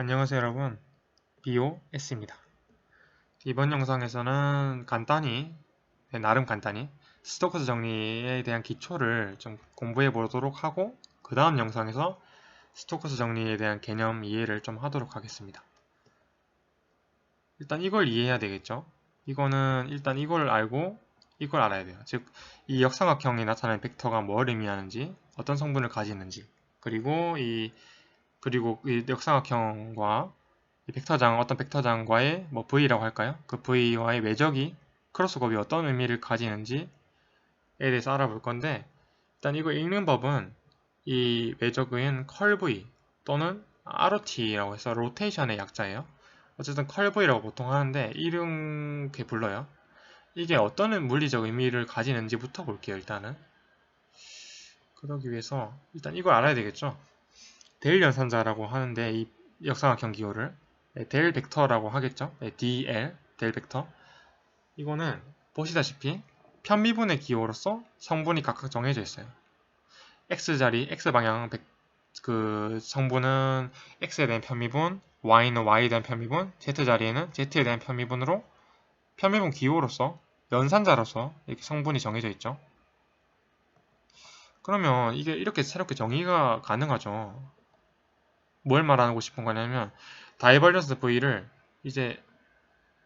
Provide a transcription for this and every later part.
안녕하세요 여러분, BOS입니다. 이번 영상에서는 간단히, 나름 간단히 스토커스 정리에 대한 기초를 좀 공부해 보도록 하고, 그 다음 영상에서 스토커스 정리에 대한 개념 이해를 좀 하도록 하겠습니다. 일단 이걸 이해해야 되겠죠. 이거는 일단 이걸 알고 이걸 알아야 돼요. 즉, 이 역삼각형이 나타내는 벡터가 뭘 의미하는지, 어떤 성분을 가지는지, 그리고 이 역삼각형과 이 벡터장, 어떤 벡터장과의 뭐 V라고 할까요? 그 V와의 외적이 크로스곱이 어떤 의미를 가지는지에 대해서 알아볼 건데, 일단 이거 읽는 법은 이 외적은 컬V 또는 ROT라고 해서 로테이션의 약자예요. 어쨌든 컬V라고 보통 하는데 이렇게 불러요. 이게 어떤 물리적 의미를 가지는지부터 볼게요. 일단은 그러기 위해서 일단 이걸 알아야 되겠죠. 데일 연산자라고 하는데 이 역삼각형 기호를 델 벡터라고 하겠죠. DL, 델 벡터. 이거는 보시다시피 편미분의 기호로서 성분이 각각 정해져 있어요. X자리, X방향 그 성분은 X에 대한 편미분, Y는 Y에 대한 편미분, Z자리에는 Z에 대한 편미분으로 편미분 기호로서 연산자로서 이렇게 성분이 정해져 있죠. 그러면 이게 이렇게 새롭게 정의가 가능하죠. 뭘 말하고 싶은 거냐면 다이버전스 V를 이제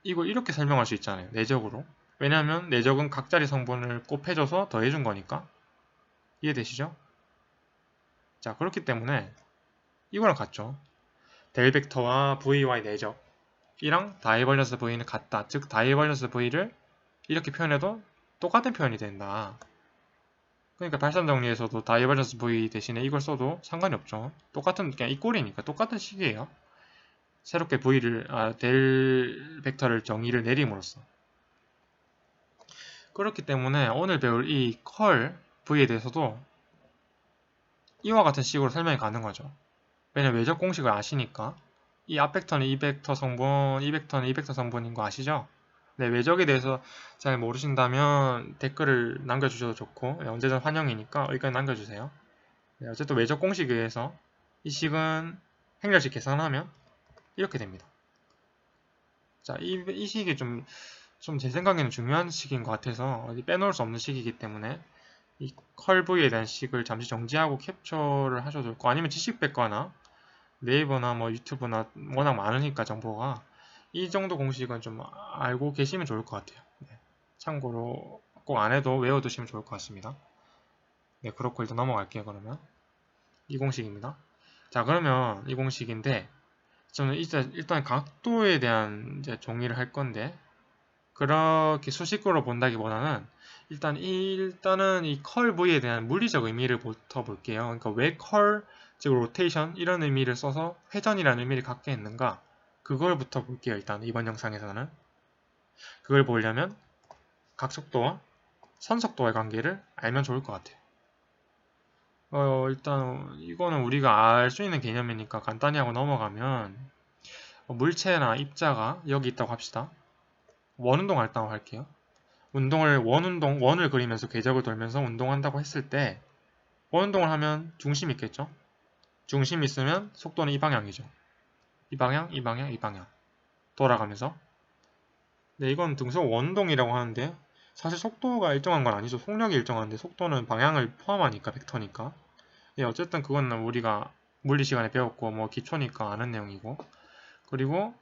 이거 이렇게 설명할 수 있잖아요. 내적으로. 왜냐하면 내적은 각자리 성분을 곱해줘서 더해준 거니까. 이해되시죠? 자, 그렇기 때문에 이거랑 같죠. 델 벡터와 Vy의 내적이랑 다이버전스 V는 같다. 즉 다이버전스 V를 이렇게 표현해도 똑같은 표현이 된다. 그러니까 발산 정리에서도 다이버전스 V 대신에 이걸 써도 상관이 없죠. 똑같은 그냥 이 꼴이니까 똑같은 식이에요. 새롭게 델 벡터를 정의를 내림으로써. 그렇기 때문에 오늘 배울 이 컬 V에 대해서도 이와 같은 식으로 설명이 가능하죠. 왜냐면 외적 공식을 아시니까 이 앞 벡터는 이 벡터 성분, 이 벡터는 이 벡터 성분인 거 아시죠? 네, 외적에 대해서 잘 모르신다면 댓글을 남겨주셔도 좋고 언제든 환영이니까 의견 남겨주세요. 네, 어쨌든 외적 공식에 의해서 이 식은 행렬식 계산하면 이렇게 됩니다. 자, 이 식이 좀 제 생각에는 중요한 식인 것 같아서 어디 빼놓을 수 없는 식이기 때문에 이 컬브에 대한 식을 잠시 정지하고 캡처를 하셔도 좋고 아니면 지식백과나 네이버나 뭐 유튜브나 워낙 많으니까 정보가 이 정도 공식은 좀 알고 계시면 좋을 것 같아요. 네. 참고로 꼭 안 해도 외워두시면 좋을 것 같습니다. 네, 그렇고 일단 넘어갈게요. 그러면 이 공식입니다. 자, 그러면 이 공식인데 저는 일단 각도에 대한 이제 정의를 할 건데 그렇게 수식어로 본다기보다는 일단은 이 컬 V에 대한 물리적 의미를부터 볼게요. 그러니까 왜 컬, 즉 로테이션 이런 의미를 써서 회전이라는 의미를 갖게 했는가? 그걸부터 볼게요. 일단 이번 영상에서는 그걸 보려면 각속도와 선속도의 관계를 알면 좋을 것 같아요. 일단 이거는 우리가 알 수 있는 개념이니까 간단히 하고 넘어가면 물체나 입자가 여기 있다고 합시다. 원운동 할다고 할게요. 원을 그리면서 궤적을 돌면서 운동한다고 했을 때 원운동을 하면 중심이 있겠죠? 중심이 있으면 속도는 이 방향이죠. 이 방향, 이 방향, 이 방향 돌아가면서. 네, 이건 등속 원운동이라고 하는데 사실 속도가 일정한 건 아니죠. 속력이 일정한데 속도는 방향을 포함하니까 벡터니까. 예, 어쨌든 그건 우리가 물리 시간에 배웠고 뭐 기초니까 아는 내용이고. 그리고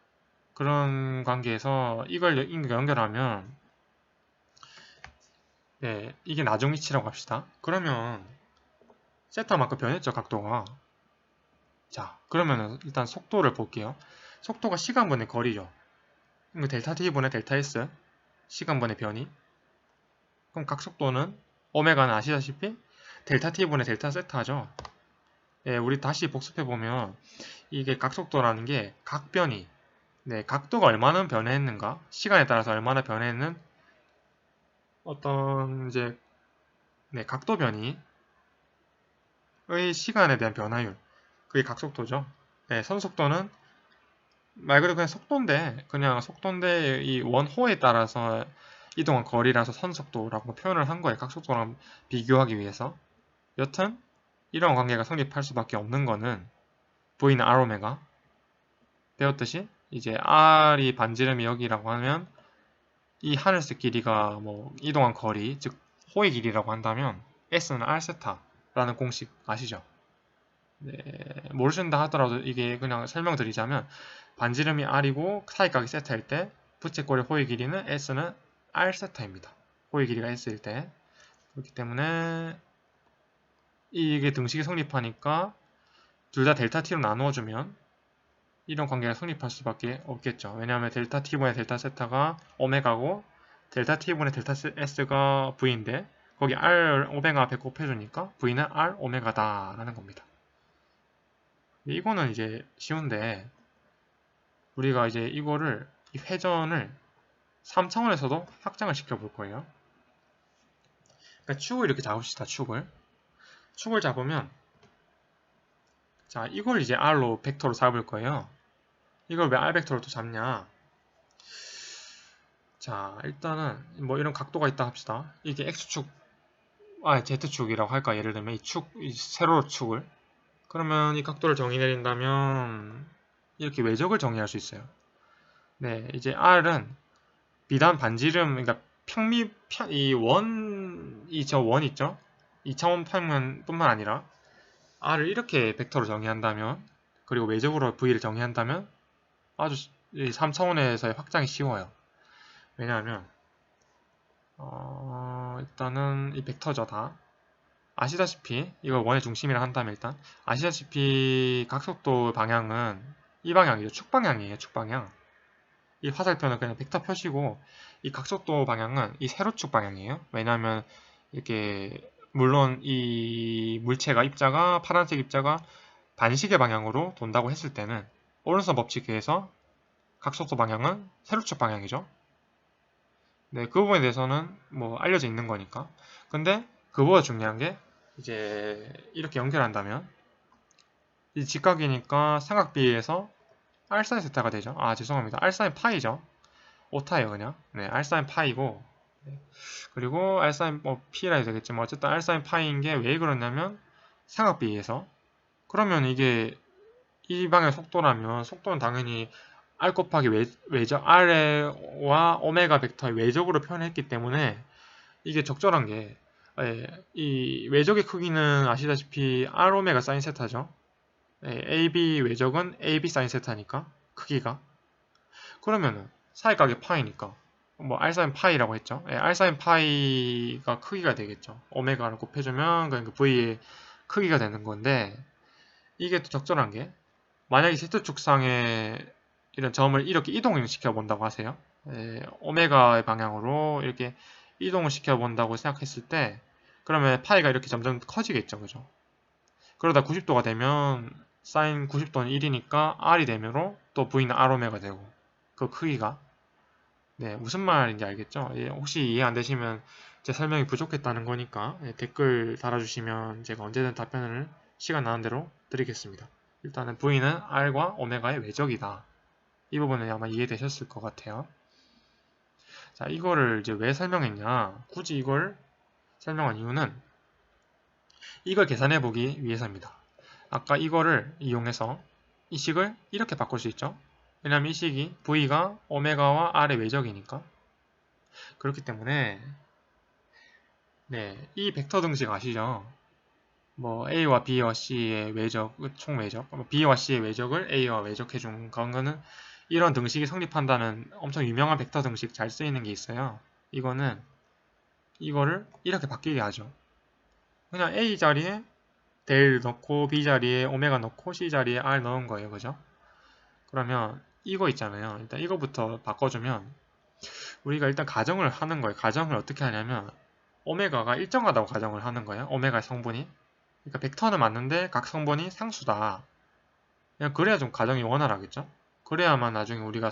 그런 관계에서 이걸 연결하면 네, 이게 나중 위치라고 합시다. 그러면 세타만큼 변했죠, 각도가. 자, 그러면 일단 속도를 볼게요. 속도가 시간분의 거리죠. 이거 델타 t분의 델타 s, 시간분의 변이. 그럼 각속도는 오메가는 아시다시피 델타 t분의 델타 세타죠. 예, 우리 다시 복습해보면 이게 각속도라는 게 각변이, 네, 각도가 얼마나 변했는가, 시간에 따라서 얼마나 변했는 어떤 이제 네, 각도 변이의 시간에 대한 변화율, 그게 각속도죠. 네, 선속도는 말 그대로 그냥 속도인데 이 원호에 따라서 이동한 거리라서 선속도라고 표현을 한 거예요. 각속도랑 비교하기 위해서. 여튼 이런 관계가 성립할 수밖에 없는 거는 V는 R오메가, 배웠듯이 이제 r이 반지름이 여기라고 하면 이 하늘색 길이가 뭐 이동한 거리, 즉 호의 길이라고 한다면 s는 r 세타라는 공식 아시죠? 네, 모르신다 하더라도 이게 그냥 설명드리자면 반지름이 r이고 사이각이 세타일 때 부채꼴의 호의 길이는 s는 r 세타입니다. 호의 길이가 s일 때. 그렇기 때문에 이게 등식이 성립하니까 둘 다 델타 t로 나누어주면 이런 관계가 성립할 수밖에 없겠죠. 왜냐하면 델타 t분의 델타 세타가 오메가고 델타 t분의 델타 s가 v인데 거기 r 오메가 앞에 곱해주니까 v는 r 오메가다라는 겁니다. 이거는 이제 쉬운데 우리가 이제 이거를 이 회전을 3차원에서도 확장을 시켜볼 거예요. 그러니까 축을 이렇게 잡읍시다. 축을 잡으면 자 이걸 이제 r로 벡터로 잡을 거예요. 이걸 왜 r 벡터로 또 잡냐? 자 일단은 뭐 이런 각도가 있다 합시다. 이게 x축, z축이라고 할까? 예를 들면 이 세로 축을 그러면 이 각도를 정의 내린다면 이렇게 외적을 정의할 수 있어요. 네, 이제 r은 비단 반지름, 그러니까 저 원 있죠? 2차원 평면뿐만 아니라 r을 이렇게 벡터로 정의한다면 그리고 외적으로 v를 정의한다면 아주 3차원에서의 확장이 쉬워요. 왜냐하면 일단은 이 벡터죠 다. 아시다시피 이걸 원의 중심이라 한다면 일단 아시다시피 각속도 방향은 이 방향이죠. 축방향이에요. 축방향. 이 화살표는 그냥 벡터 표시고 이 각속도 방향은 이 세로축 방향이에요. 왜냐하면 이렇게 물론 이 물체가 입자가 파란색 입자가 반시계 방향으로 돈다고 했을 때는 오른손 법칙에 의해서 각속도 방향은 세로축 방향이죠. 네, 그 부분에 대해서는 뭐 알려져 있는 거니까. 근데 그보다 중요한 게 이제 이렇게 연결한다면 이 직각이니까 삼각비에서 r사인 세타가 되죠. 아 죄송합니다. r사인 파이죠. 오타예요 그냥. 네, r사인 파이고 네. 그리고 r사인 뭐 p라 해도 되겠지만 어쨌든 r사인 파이인 게 왜 그러냐면 삼각비에서 그러면 이게 이 방의 속도라면 속도는 당연히 r 곱하기 외적 r와 오메가 벡터의 외적으로 표현했기 때문에 이게 적절한 게 이 외적의 크기는 아시다시피 r 오메가 사인 세타죠. AB 외적은 AB 사인 세타니까 크기가 그러면은 사이각의 파이니까 뭐 r 사인 파이라고 했죠. r 사인 파이가 크기가 되겠죠. 오메가를 곱해주면 그러니까 v의 크기가 되는 건데 이게 또 적절한 게 만약에 Z축상에 이런 점을 이렇게 이동을 시켜본다고 하세요. 오메가의 방향으로 이렇게 이동을 시켜본다고 생각했을 때 그러면 파이가 이렇게 점점 커지겠죠. 그죠? 그러다 90도가 되면 사인 90도는 1이니까 R이 되므로 또 V는 R오메가 되고 그 크기가 네 무슨 말인지 알겠죠? 혹시 이해 안 되시면 제 설명이 부족했다는 거니까 댓글 달아주시면 제가 언제든 답변을 시간 나는 대로 드리겠습니다. 일단은 V는 R과 오메가의 외적이다. 이 부분은 아마 이해되셨을 것 같아요. 자, 이거를 이제 왜 설명했냐? 굳이 이걸 설명한 이유는 이걸 계산해 보기 위해서입니다. 아까 이거를 이용해서 이 식을 이렇게 바꿀 수 있죠. 왜냐하면 이 식이 V가 오메가와 R의 외적이니까. 그렇기 때문에 네, 이 벡터 등식 아시죠? 뭐 A와 B와 C의 외적, 총 외적, B와 C의 외적을 A와 외적해준 거는 이런 등식이 성립한다는 엄청 유명한 벡터 등식 잘 쓰이는 게 있어요. 이거를 이렇게 바뀌게 하죠. 그냥 A 자리에 델 넣고 B 자리에 오메가 넣고 C 자리에 R 넣은 거예요. 그죠? 그러면 이거 있잖아요. 일단 이거부터 바꿔주면 우리가 일단 가정을 하는 거예요. 가정을 어떻게 하냐면 오메가가 일정하다고 가정을 하는 거예요. 오메가의 성분이. 그러니까 벡터는 맞는데 각 성분이 상수다. 그냥 그래야 좀 가정이 원활하겠죠? 그래야만 나중에 우리가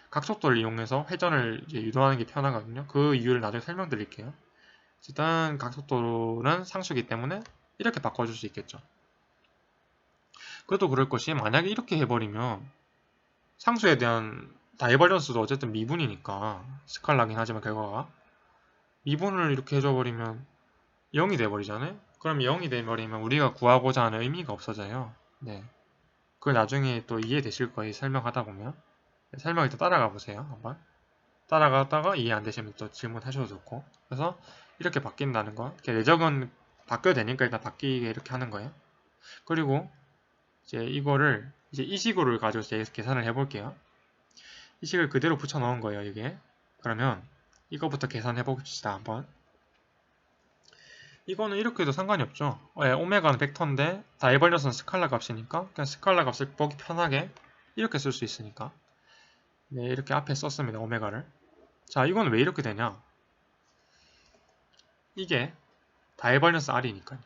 각속도를 이용해서 회전을 이제 유도하는 게 편하거든요. 그 이유를 나중에 설명드릴게요. 일단 각속도는 상수이기 때문에 이렇게 바꿔줄 수 있겠죠. 그래도 그럴 것이 만약에 이렇게 해버리면 상수에 대한 다이버전스도 어쨌든 미분이니까 스칼라긴 하지만 결과가 미분을 이렇게 해줘버리면 0이 돼버리잖아요. 그럼 0이 돼버리면 우리가 구하고자 하는 의미가 없어져요. 네. 그걸 나중에 또 이해되실 거예요. 설명하다 보면. 설명 일단 따라가 보세요. 한번. 따라가다가 이해 안 되시면 또 질문하셔도 좋고. 그래서 이렇게 바뀐다는 거. 이렇게 내적은 바뀌어야 되니까 일단 바뀌게 이렇게 하는 거예요. 그리고 이제 이거를 이제 이 식으로 가지고 계산을 해볼게요. 이 식을 그대로 붙여 넣은 거예요. 이게. 그러면 이거부터 계산해 봅시다. 한번. 이거는 이렇게 해도 상관이 없죠. 오메가는 벡터인데 다이버전스는 스칼라 값이니까 그냥 스칼라 값을 보기 편하게 이렇게 쓸 수 있으니까 네, 이렇게 앞에 썼습니다. 오메가를. 자, 이거는 왜 이렇게 되냐? 이게 다이버전스 R이니까요.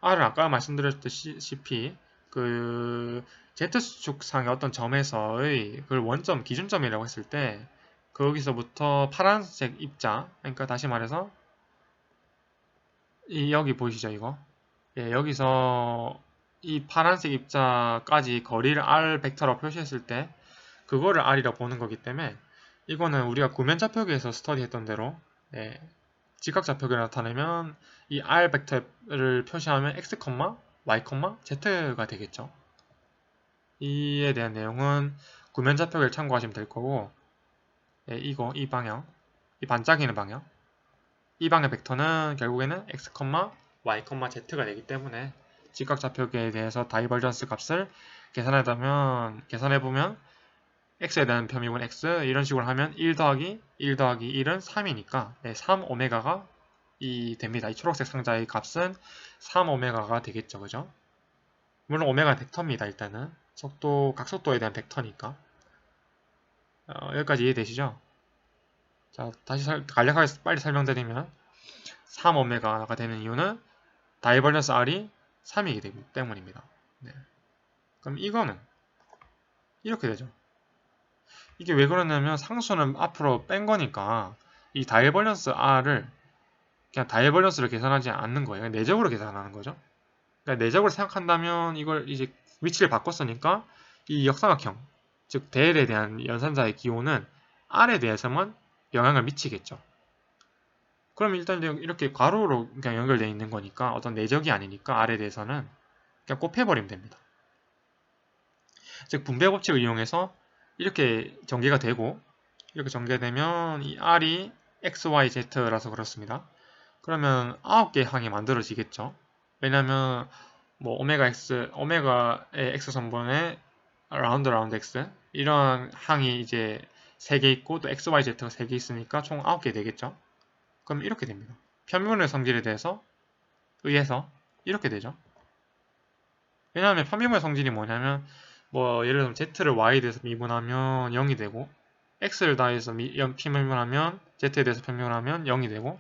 R은 아까 말씀드렸다시피 그 Z축상의 어떤 점에서의 그 원점, 기준점이라고 했을 때 거기서부터 파란색 입자, 그러니까 다시 말해서 여기 보이시죠, 이거? 예, 여기서 이 파란색 입자까지 거리를 R 벡터로 표시했을 때 그거를 R이라고 보는 거기 때문에 이거는 우리가 구면좌표계에서 스터디했던 대로 예, 직각좌표계를 나타내면 이 R 벡터를 표시하면 X, Y, Z가 되겠죠. 이에 대한 내용은 구면좌표계를 참고하시면 될 거고 예, 이 방향, 이 반짝이는 방향 이 방의 벡터는 결국에는 x, y, z가 되기 때문에 직각좌표계에 대해서 다이버전스 값을 계산해보면 x에 대한 편미분 x 이런 식으로 하면 1 더하기 1 더하기 1은 3이니까 3오메가가 됩니다. 이 초록색 상자의 값은 3오메가가 되겠죠. 그죠? 물론 오메가 벡터입니다. 일단은 각속도에 대한 벡터니까 여기까지 이해되시죠? 자, 다시 간략하게 빨리 설명드리면 3오메가가 되는 이유는 다이버전스 R이 3이기 되기 때문입니다. 네. 그럼 이거는 이렇게 되죠. 이게 왜 그러냐면 상수는 앞으로 뺀 거니까 이 다이버전스 R을 그냥 다이버전스를 계산하지 않는 거예요. 내적으로 계산하는 거죠. 그러니까 내적으로 생각한다면 이걸 이제 위치를 바꿨으니까 이 역삼각형, 즉 대L에 대한 연산자의 기호는 R에 대해서만 영향을 미치겠죠. 그럼 일단 이렇게 괄호로 그냥 연결되어 있는 거니까 어떤 내적이 아니니까 R에 대해서는 그냥 곱해버리면 됩니다. 즉 분배 법칙을 이용해서 이렇게 전개가 되고 이렇게 전개되면 이 R이 X, Y, Z라서 그렇습니다. 그러면 9개의 항이 만들어지겠죠. 왜냐면 뭐 오메가의 X선분에 라운드 X 이런 항이 이제 3개 있고 또 X, Y, Z가 3개 있으니까 총 9개 되겠죠. 그럼 이렇게 됩니다. 편미분의 성질에 의해서 이렇게 되죠. 왜냐하면 편미분의 성질이 뭐냐면 뭐 예를 들면 Z를 Y에 대해서 미분하면 0이 되고 X를 다해서 편미분하면 Z에 대해서 편미분하면 0이 되고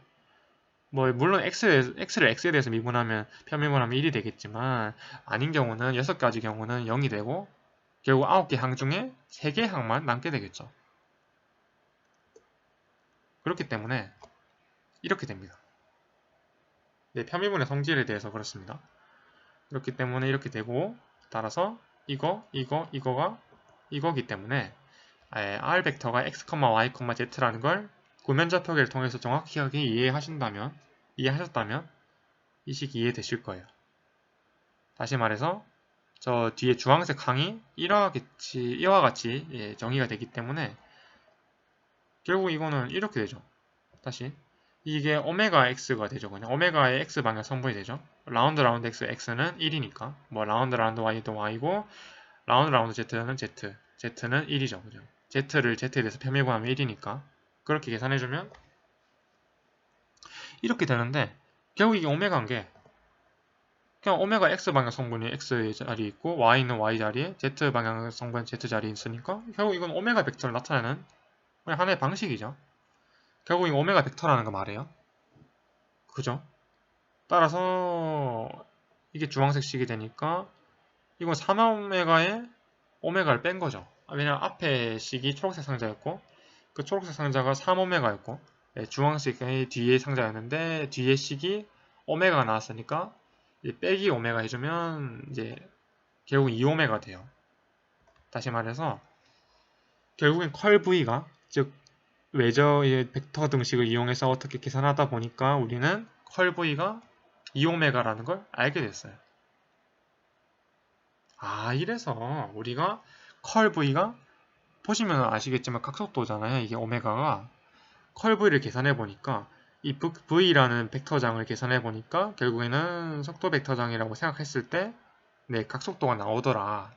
뭐 물론 X를 X에 대해서 편미분하면 1이 되겠지만 아닌 경우는 6가지 경우는 0이 되고 결국 9개 항 중에 3개 항만 남게 되겠죠. 그렇기 때문에 이렇게 됩니다. 네, 편미분의 성질에 대해서 그렇습니다. 그렇기 때문에 이렇게 되고 따라서 이거가 이거기 때문에 R 벡터가 X, Y, Z라는 걸 구면좌표계를 통해서 정확하게 이해하셨다면 이 식 이해되실 거예요. 다시 말해서 저 뒤에 주황색 항이 이와 같이 정의가 되기 때문에 결국 이거는 이렇게 되죠. 다시 이게 오메가 x가 되죠. 그냥 오메가의 x 방향 성분이 되죠. 라운드 x는 1이니까 뭐 라운드 y도 y고 라운드 z는 z는 1이죠. 그죠? z에 대해서 편미분하면 1이니까 그렇게 계산해주면 이렇게 되는데 결국 이게 오메가인 게 그냥 오메가 x 방향 성분이 x 자리에 있고 y는 y 자리에 z 방향 성분 z 자리에 있으니까 결국 이건 오메가 벡터를 나타내는 그냥 하나의 방식이죠. 결국 이 오메가 벡터라는 거 말이에요. 그죠? 따라서 이게 주황색 식이 되니까 이건 3오메가에 오메가를 뺀 거죠. 왜냐면 앞에 식이 초록색 상자였고 그 초록색 상자가 3오메가였고 주황색이 뒤에 상자였는데 뒤에 식이 오메가가 나왔으니까 빼기 오메가 해주면 이제 결국 2오메가 돼요. 다시 말해서 결국엔 컬 V가 즉 외저의 벡터 등식을 이용해서 어떻게 계산하다 보니까 우리는 컬 V가 2오메가라는 걸 알게 됐어요. 아, 이래서 우리가 컬 V가 보시면 아시겠지만 각속도잖아요. 이게 오메가가. 컬 V를 계산해 보니까 이 V라는 벡터장을 계산해 보니까 결국에는 속도 벡터장이라고 생각했을 때 네, 각속도가 나오더라.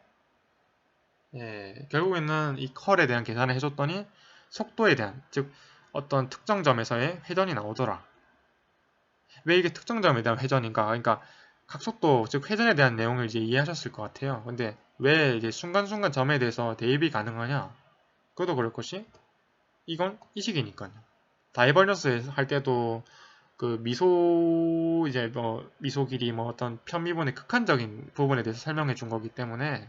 예, 결국에는 이 컬에 대한 계산을 해줬더니 속도에 대한, 즉 어떤 특정 점에서의 회전이 나오더라. 왜 이게 특정 점에 대한 회전인가? 그러니까 각속도, 즉 회전에 대한 내용을 이제 이해하셨을 것 같아요. 근데 왜 이제 순간순간 점에 대해서 대입이 가능하냐? 그것도 그럴 것이 이건 이식이니까요. 다이버전스 할 때도 그 미소 이제 뭐 미소 길이 뭐 어떤 편미분의 극한적인 부분에 대해서 설명해 준 거기 때문에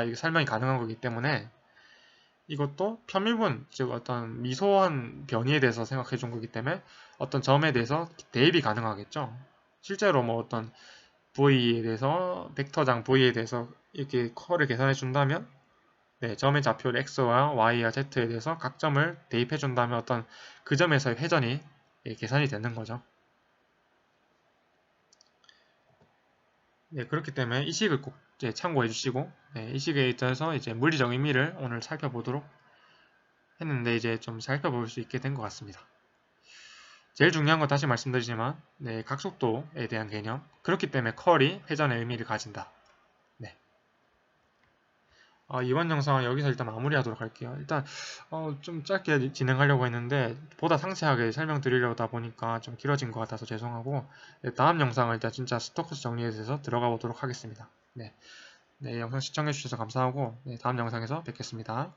이게 설명이 가능한 거기 때문에 이것도 편미분 즉 어떤 미소한 변이에 대해서 생각해 준 거기 때문에 어떤 점에 대해서 대입이 가능하겠죠. 실제로 뭐 어떤 V에 대해서 벡터장 V에 대해서 이렇게 컬을 계산해 준다면 네, 점의 좌표를 X와 Y와 Z에 대해서 각 점을 대입해 준다면 어떤 그 점에서의 회전이 계산이 되는 거죠. 네, 그렇기 때문에 이 식을 꼭 이제 참고해 주시고 네, 이 식에 있어서 이제 물리적 의미를 오늘 살펴보도록 했는데 이제 좀 살펴볼 수 있게 된 것 같습니다. 제일 중요한 건 다시 말씀드리지만 네, 각속도에 대한 개념 그렇기 때문에 컬이 회전의 의미를 가진다. 네. 이번 영상은 여기서 일단 마무리하도록 할게요. 일단 좀 짧게 진행하려고 했는데 보다 상세하게 설명드리려다 보니까 좀 길어진 것 같아서 죄송하고 네, 다음 영상을 일단 진짜 스토커스 정리에 대해서 들어가 보도록 하겠습니다. 네, 네 영상 시청해주셔서 감사하고 네, 다음 영상에서 뵙겠습니다.